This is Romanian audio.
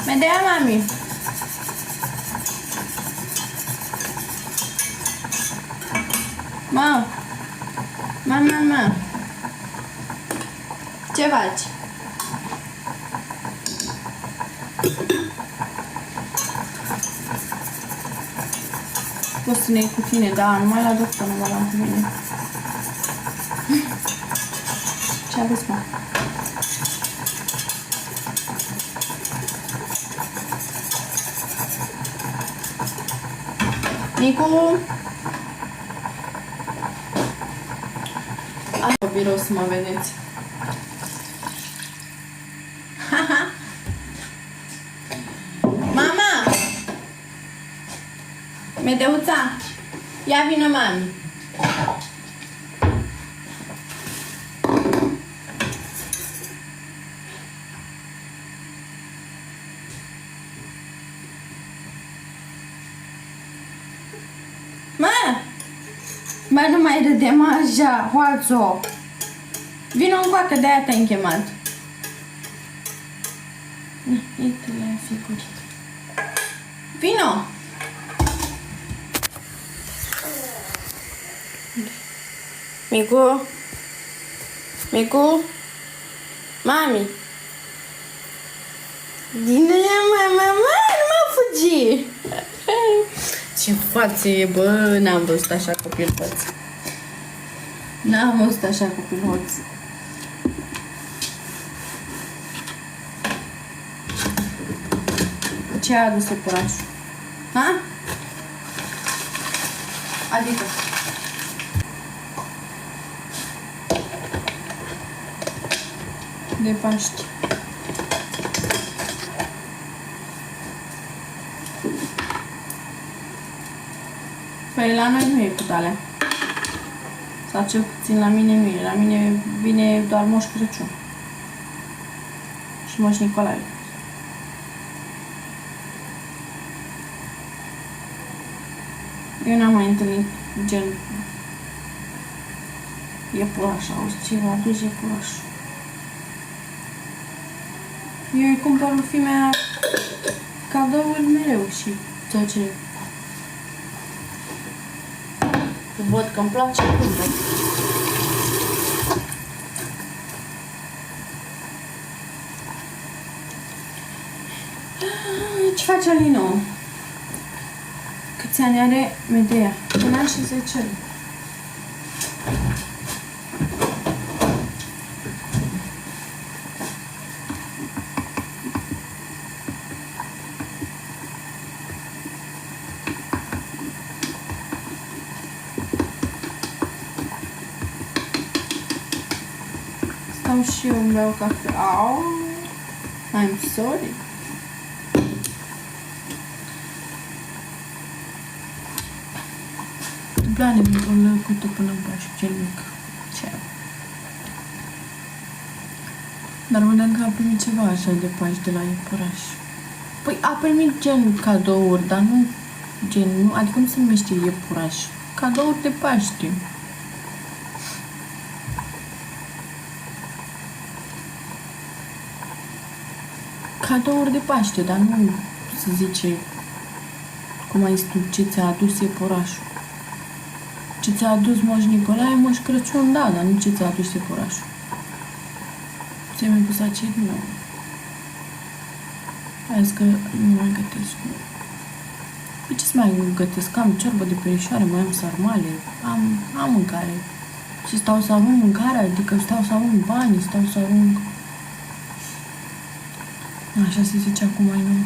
Me dea mami. Mă. Mă. Ce faci? Poți să ne iei cu tine, da, numai la doctor, nu mă luam cu mine. Ce aveți, mă? Nicu! Hai pe birou să mă vedeți. Mama! Medeuța! Ia vină mami! Mă, nu mai râdem așa, hoațo! Vino încoacă, de-aia te-am chemat. Uite la figuri. Vino! Micu? Mami! Bine, mama, nu mă fugi! Ce față e, bă, n-am văzut așa copil hoț. N-am văzut așa copil hoț. Ce a adus iepurașul? Ha? Adică? De Paști. Păi la noi nu e cu alea. Sau cel puțin la mine nu e. La mine vine doar Moș Crăciun. Și Moș Nicolae. Eu n-am mai întâlnit gen iepuraș, auzi, ceva adus iepuraș. Eu îi cumpăr lui fimea cadouri mereu și tot ce văd că îmi place, cumpăr. Ce face Alino? Câți ani are Medea? 1 an și 10 ani. Stau și eu îmi beau cafea. Au, I'm sorry. Plane mi-o lăcută până în Paști, cel mic. Ce? Dar mă dăm că a primit ceva așa de Paști de la iepuraș. Păi a primit gen cadouri, dar nu gen, nu, adică nu se numește iepuraș. Cadouri de Paști. Cadouri de Paște, dar nu se zice, cum ai zis tu, ce ți-a adus iepurașul. Ce ți-a adus Moș Nicolae, Moș Crăciun, da, dar nu ce ți-a adus iepurașul. Ți-ai mai pus acei? Nu. Hai zis că nu mai gătesc. Păi ce să mai gătesc? Am ciorbă de perișoare, mai am sarmale, am mâncare. Și stau să arunc mâncarea, adică stau să arunc banii, stau să arunc... Așa se zice acum mai nou.